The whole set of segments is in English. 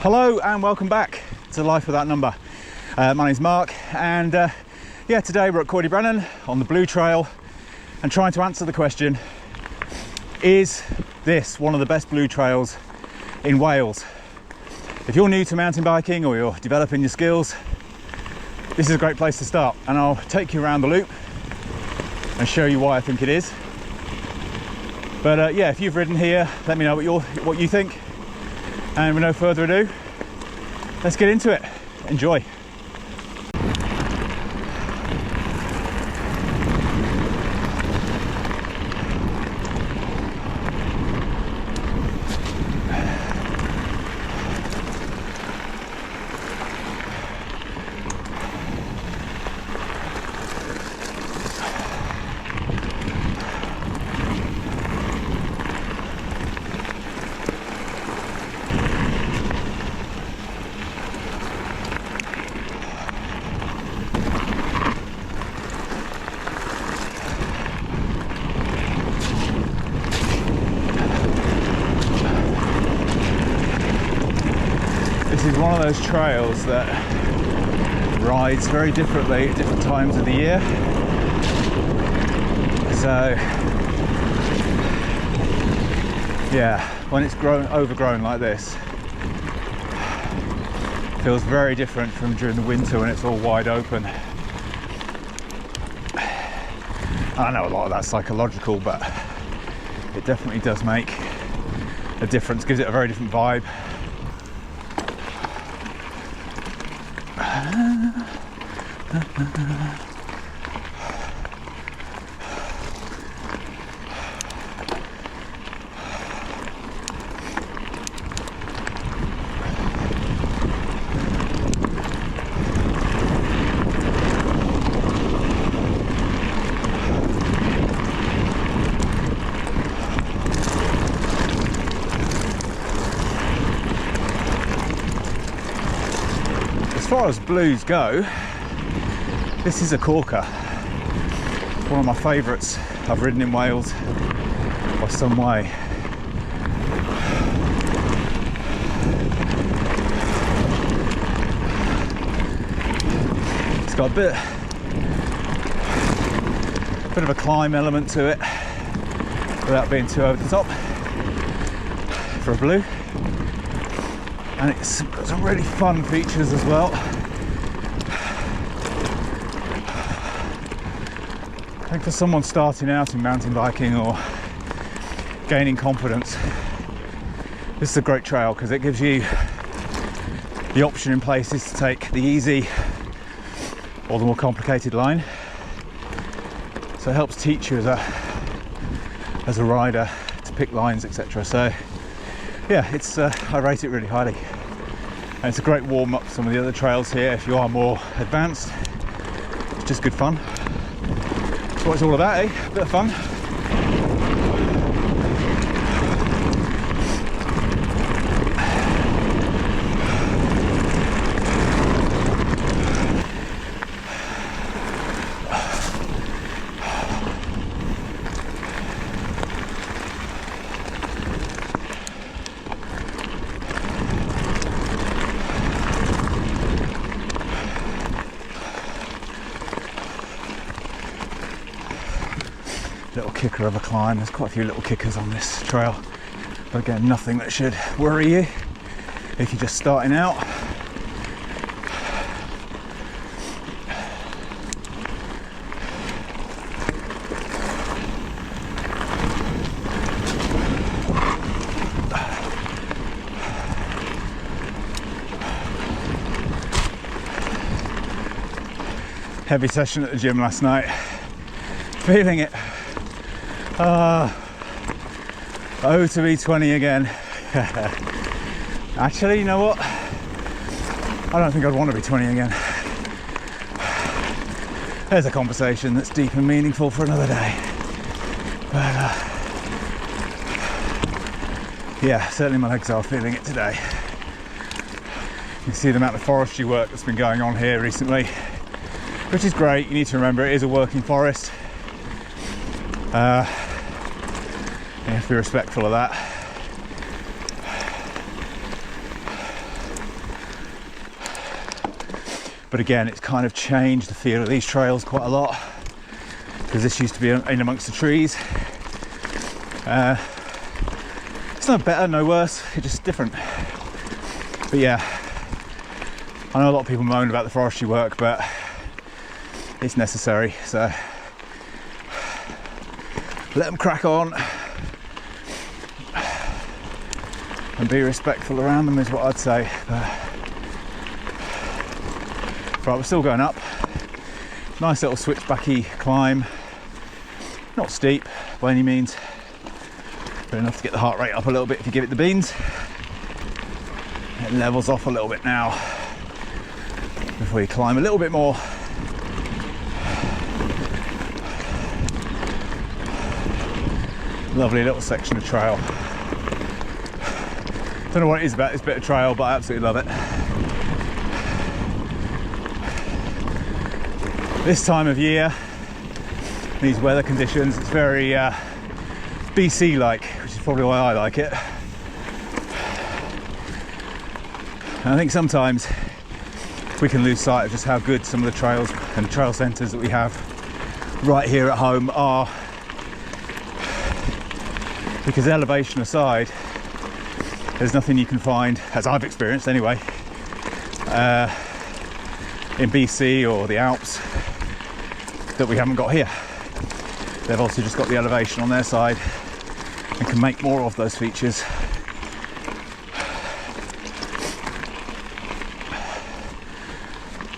Hello and welcome back to Life Without Number. My name's Mark, and yeah, today we're at Coed y Brenin on the Blue Trail and trying to answer the question, is this one of the best blue trails in Wales? If you're new to mountain biking or you're developing your skills, this is a great place to start, and I'll take you around the loop and show you why I think it is. But yeah, if you've ridden here, let me know what you think. And with no further ado, let's get into it. Enjoy. This is one of those trails that rides very differently at different times of the year. So yeah, when it's overgrown like this, it feels very different from during the winter when it's all wide open. I know a lot of that's psychological, but it definitely does make a difference, gives it a very different vibe. As far as blues go, this is a corker. One of my favourites I've ridden in Wales by some way. It's got a bit of a climb element to it without being too over the top for a blue. And it's got some really fun features as well. I think for someone starting out in mountain biking or gaining confidence, this is a great trail because it gives you the option in places to take the easy or the more complicated line. So it helps teach you as a rider to pick lines, etc. So yeah, I rate it really highly, and it's a great warm up for some of the other trails here if you are more advanced. It's just good fun. That's what it's all about, eh? A bit of fun. Little kicker of a climb. There's quite a few little kickers on this trail, but again, nothing that should worry you if you're just starting out. Heavy session at the gym last night. Feeling it. Oh, to be 20 again. Actually, you know what? I don't think I'd want to be 20 again. There's a conversation that's deep and meaningful for another day. But yeah, certainly my legs are feeling it today. You can see the amount of forestry work that's been going on here recently, which is great. You need to remember it is a working forest. You have to be respectful of that. But again, it's kind of changed the feel of these trails quite a lot, because this used to be in amongst the trees. It's no better, no worse, it's just different. But yeah, I know a lot of people moan about the forestry work, but it's necessary, so let them crack on and be respectful around them is what I'd say. Right, we're still going up. Nice little switchbacky climb, not steep by any means, but enough to get the heart rate up a little bit if you give it the beans. It levels off a little bit now before you climb a little bit more. Lovely little section of trail. Don't know what it is about this bit of trail, but I absolutely love it. This time of year, these weather conditions, it's very BC-like, which is probably why I like it. And I think sometimes we can lose sight of just how good some of the trails and trail centres that we have right here at home are, because elevation aside, there's nothing you can find, as I've experienced anyway, in BC or the Alps that we haven't got here. They've also just got the elevation on their side and can make more of those features.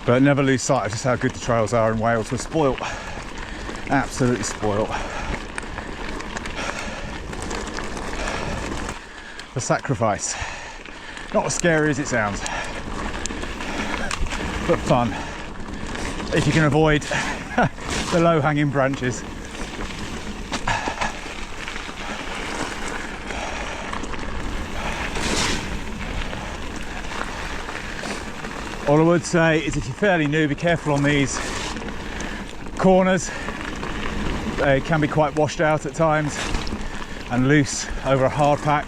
But never lose sight of just how good the trails are in Wales. We're spoilt, absolutely spoilt. The sacrifice, not as scary as it sounds, but fun if you can avoid the low-hanging branches. All I would say is, if you're fairly new, be careful on these corners. They can be quite washed out at times and loose over a hard pack.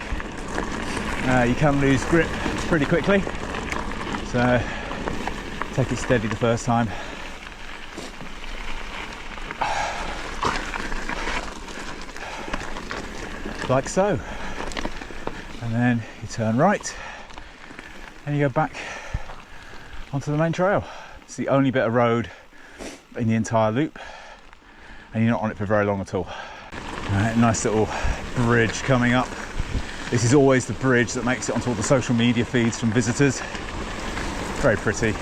You can lose grip pretty quickly, so take it steady the first time. Like so. And then you turn right and you go back onto the main trail. It's the only bit of road in the entire loop, and you're not on it for very long at all. Right, nice little bridge coming up. This is always the bridge that makes it onto all the social media feeds from visitors. Very pretty.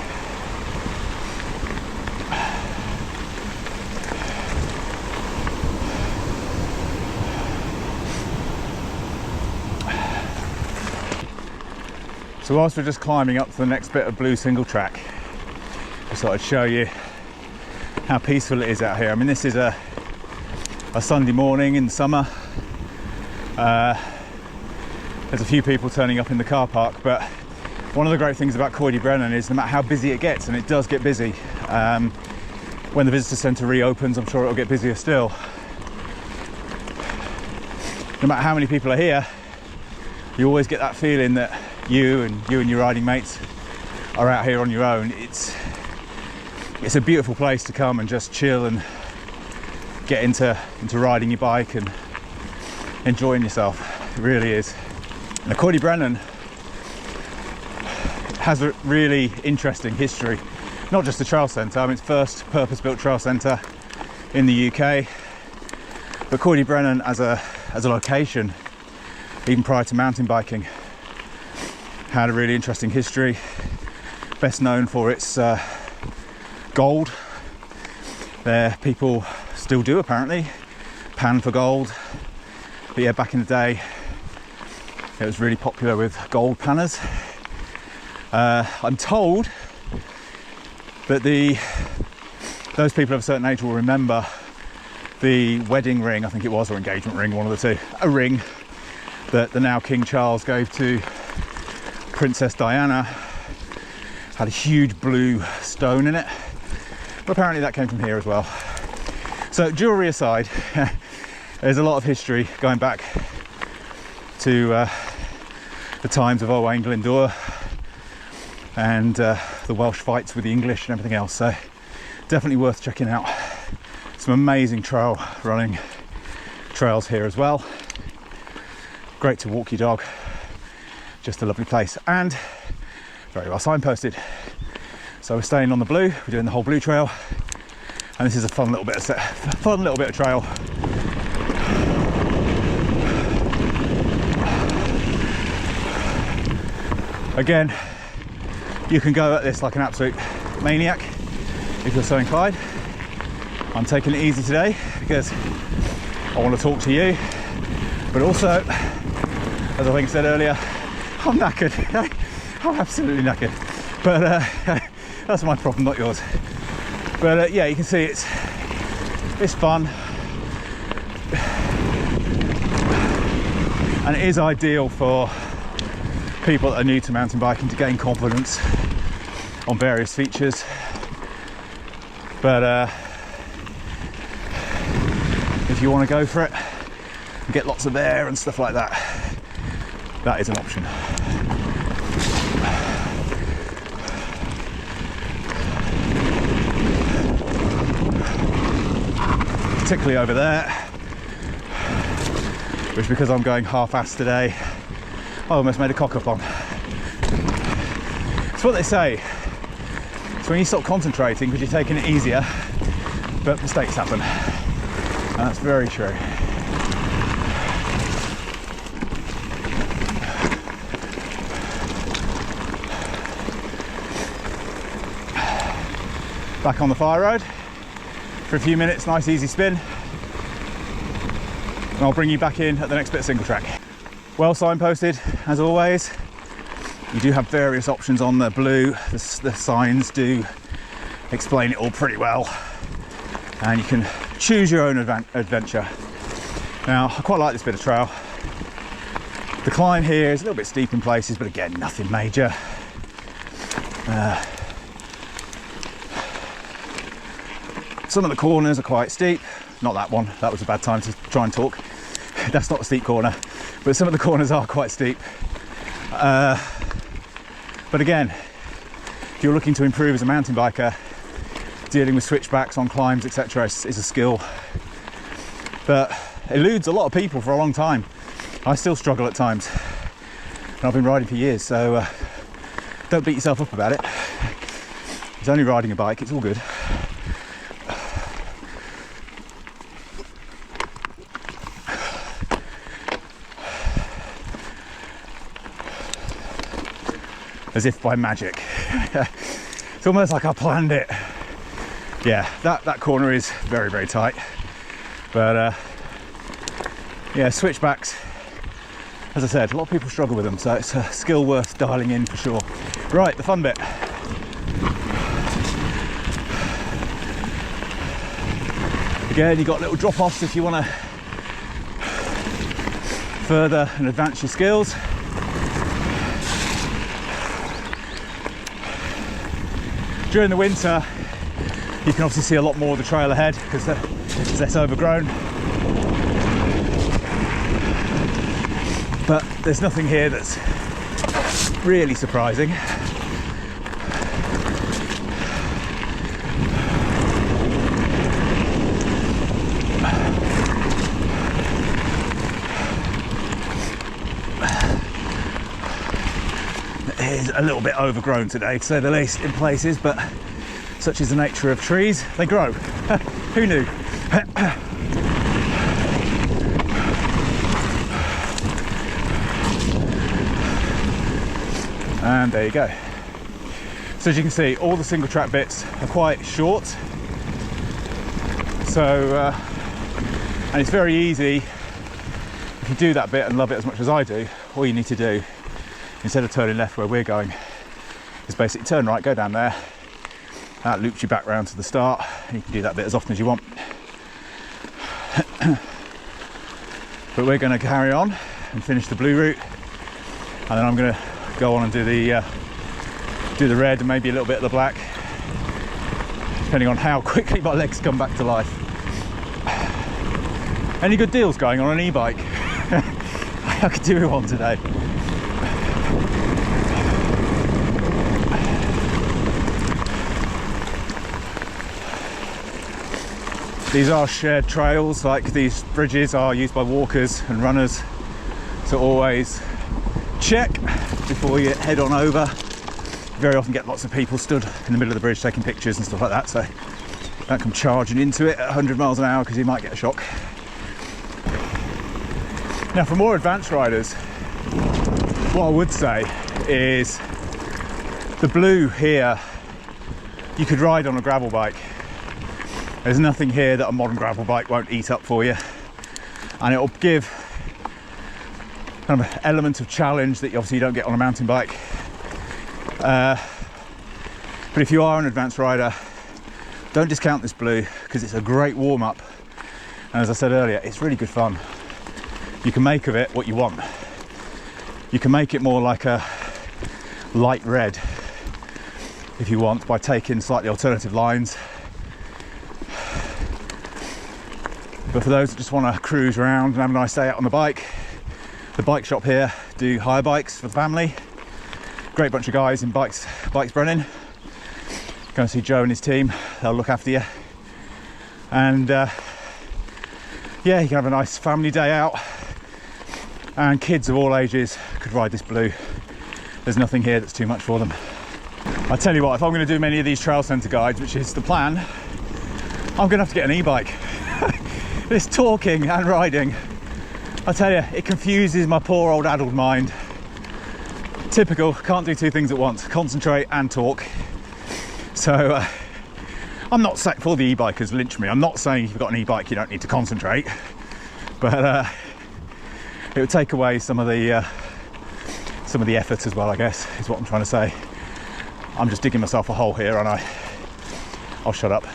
So whilst we're just climbing up to the next bit of blue single track, I just thought I'd show you how peaceful it is out here. I mean, this is a Sunday morning in summer. There's a few people turning up in the car park, but one of the great things about Coed y Brenin is no matter how busy it gets, and it does get busy, when the visitor centre reopens, I'm sure it'll get busier still. No matter how many people are here, you always get that feeling that you and your riding mates are out here on your own. It's a beautiful place to come and just chill and get into riding your bike and enjoying yourself. It really is. Now, Coed y Brenin has a really interesting history. Not just the trail centre, I mean, it's first purpose-built trail centre in the UK, but Coed y Brenin as a location, even prior to mountain biking, had a really interesting history. Best known for its gold. There, people still do apparently pan for gold. But yeah, back in the day, it was really popular with gold panners. I'm told that those people of a certain age will remember the wedding ring, I think it was, or engagement ring, one of the two, a ring that the now King Charles gave to Princess Diana. Had a huge blue stone in it, but apparently that came from here as well. So jewellery aside, there's a lot of history going back to the times of Owain Glyndŵr, and the Welsh fights with the English and everything else. So definitely worth checking out. Some amazing trail running trails here as well. Great to walk your dog. Just a lovely place and very well signposted. So we're staying on the Blue. We're doing the whole Blue Trail, and this is a fun little bit of trail. Again, you can go at this like an absolute maniac if you're so inclined. I'm taking it easy today because I want to talk to you, but also, as I think I said earlier, I'm knackered. I'm absolutely knackered, but that's my problem, not yours. But yeah, you can see it's fun, and it is ideal for people that are new to mountain biking to gain confidence on various features. But if you want to go for it and get lots of air and stuff like that, that is an option. Particularly over there, which, because I'm going half-assed today, I almost made a cock up on. It's what they say. It's when you stop concentrating because you're taking it easier, but mistakes happen. And that's very true. Back on the fire road for a few minutes, nice easy spin. And I'll bring you back in at the next bit of single track. Well signposted, as always. You do have various options on the Blue. The signs do explain it all pretty well, and you can choose your own adventure. Now, I quite like this bit of trail. The climb here is a little bit steep in places, but again, nothing major. Some of the corners are quite steep. Not that one, that was a bad time to try and talk. That's not a steep corner, but some of the corners are quite steep. But again, if you're looking to improve as a mountain biker, dealing with switchbacks on climbs, etc. is a skill that eludes a lot of people for a long time. I still struggle at times, and I've been riding for years, so don't beat yourself up about it. It's only riding a bike, it's all good. As if by magic. It's almost like I planned it. Yeah, that corner is very, very tight. But yeah, switchbacks, as I said, a lot of people struggle with them, so it's a skill worth dialing in for sure. Right, the fun bit. Again, you've got little drop-offs if you want to further and advance your skills. During the winter, you can obviously see a lot more of the trail ahead because it's less overgrown. But there's nothing here that's really surprising. It is a little bit overgrown today, to say the least, in places, but such is the nature of trees, they grow. Who knew? And there you go. So as you can see, all the single track bits are quite short. So, and it's very easy, if you do that bit and love it as much as I do, all you need to do, instead of turning left where we're going, is basically turn right, go down there. That loops you back round to the start. You can do that bit as often as you want. But we're going to carry on and finish the Blue route, and then I'm going to go on and do the red and maybe a little bit of the black, depending on how quickly my legs come back to life. Any good deals going on an e-bike? I could do one today. These are shared trails, like these bridges are used by walkers and runners, so always check before you head on over. You very often get lots of people stood in the middle of the bridge taking pictures and stuff like that, so don't come charging into it at 100 miles an hour because you might get a shock. Now, for more advanced riders, what I would say is the Blue here, you could ride on a gravel bike. There's nothing here that a modern gravel bike won't eat up for you, and it'll give kind of an element of challenge that you obviously don't get on a mountain bike. But if you are an advanced rider, don't discount this Blue, because it's a great warm-up, and as I said earlier, it's really good fun. You can make of it what you want. You can make it more like a light red if you want, by taking slightly alternative lines. But for those that just want to cruise around and have a nice day out on the bike, the bike shop here do hire bikes for the family. Great bunch of guys in Bikes Brenin. Go and see Joe and his team, they'll look after you. And yeah, you can have a nice family day out, and kids of all ages could ride this Blue. There's nothing here that's too much for them. I tell you what, if I'm going to do many of these trail centre guides, which is the plan, I'm going to have to get an e-bike. This talking and riding, I tell you, it confuses my poor old addled mind. Typical, can't do two things at once, concentrate and talk. So I'm not saying, for the e-bikers lynch me, I'm not saying if you've got an e-bike you don't need to concentrate, but it would take away some of the effort as well, I guess, is what I'm trying to say. I'm just digging myself a hole here, aren't I? I'll shut up.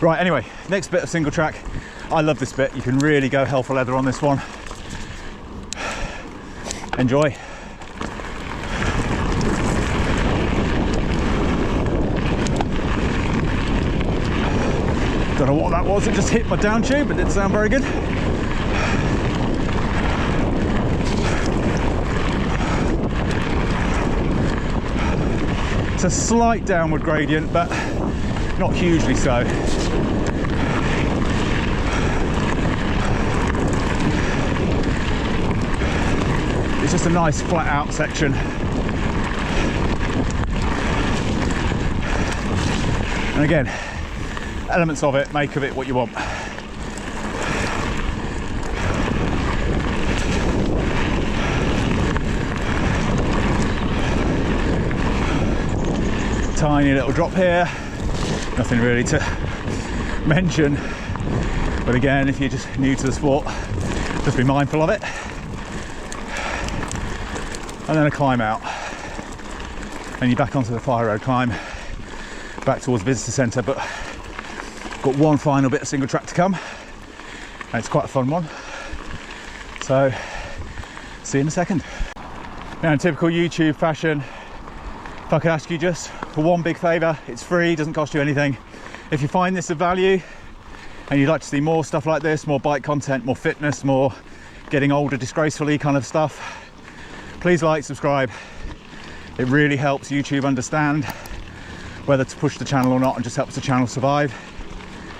Right, anyway, next bit of single track. I love this bit. You can really go hell for leather on this one. Enjoy. Don't know what that was, it just hit my down tube, but it didn't sound very good. It's a slight downward gradient, but not hugely so. It's just a nice flat out section. And again, elements of it, make of it what you want. Tiny little drop here, nothing really to mention, but again, if you're just new to the sport, just be mindful of it. And then a climb out, and you're back onto the fire road climb back towards the visitor centre. But got one final bit of single track to come, and it's quite a fun one, so see you in a second. Now, in typical YouTube fashion, if I could ask you just for one big favour, it's free, doesn't cost you anything. If you find this of value and you'd like to see more stuff like this, more bike content, more fitness, more getting older disgracefully kind of stuff, please like, subscribe. It really helps YouTube understand whether to push the channel or not, and just helps the channel survive.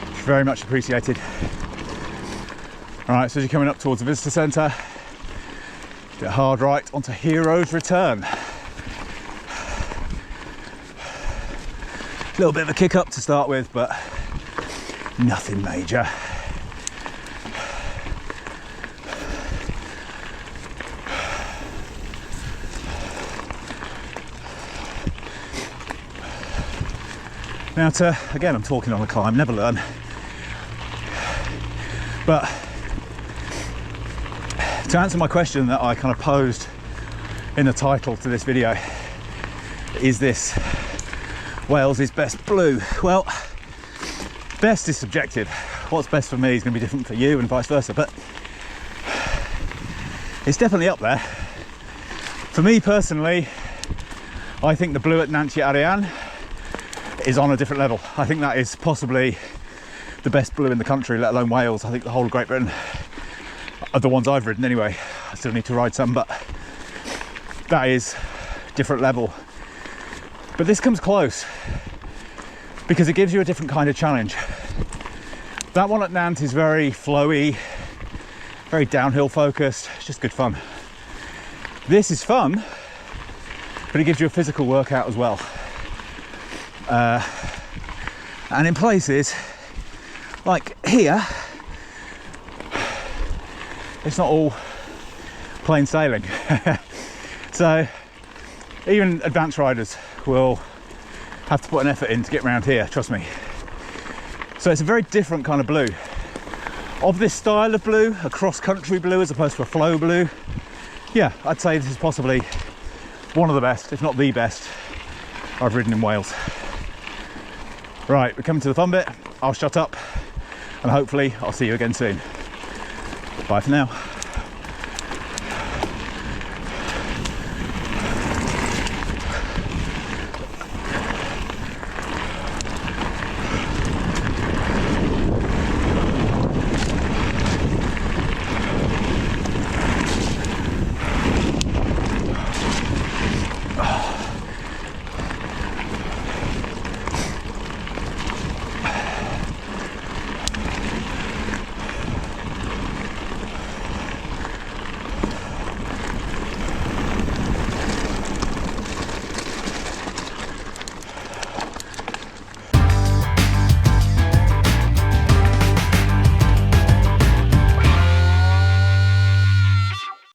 It's very much appreciated. All right, so as you're coming up towards the visitor centre, get a hard right onto Hero's Return. A little bit of a kick up to start with, but nothing major. Now again, I'm talking on the climb, never learn. But to answer my question that I kind of posed in the title to this video, is this Wales' best Blue? Well, best is subjective. What's best for me is going to be different for you, and vice versa, but it's definitely up there. For me personally, I think the Blue at Nancy Ariane is on a different level. I think that is possibly the best Blue in the country, let alone Wales. I think the whole of Great Britain, of the ones I've ridden anyway. I still need to ride some, but that is different level. But this comes close because it gives you a different kind of challenge. That one at Nantes is very flowy, very downhill focused. It's just good fun. This is fun, but it gives you a physical workout as well. And in places like here, it's not all plain sailing. So even advanced riders will have to put an effort in to get around here, trust me. So it's a very different kind of blue. Of this style of blue, a cross-country blue as opposed to a flow blue, yeah, I'd say this is possibly one of the best, if not the best, I've ridden in Wales. Right, we're coming to the fun bit. I'll shut up and hopefully I'll see you again soon. Bye for now.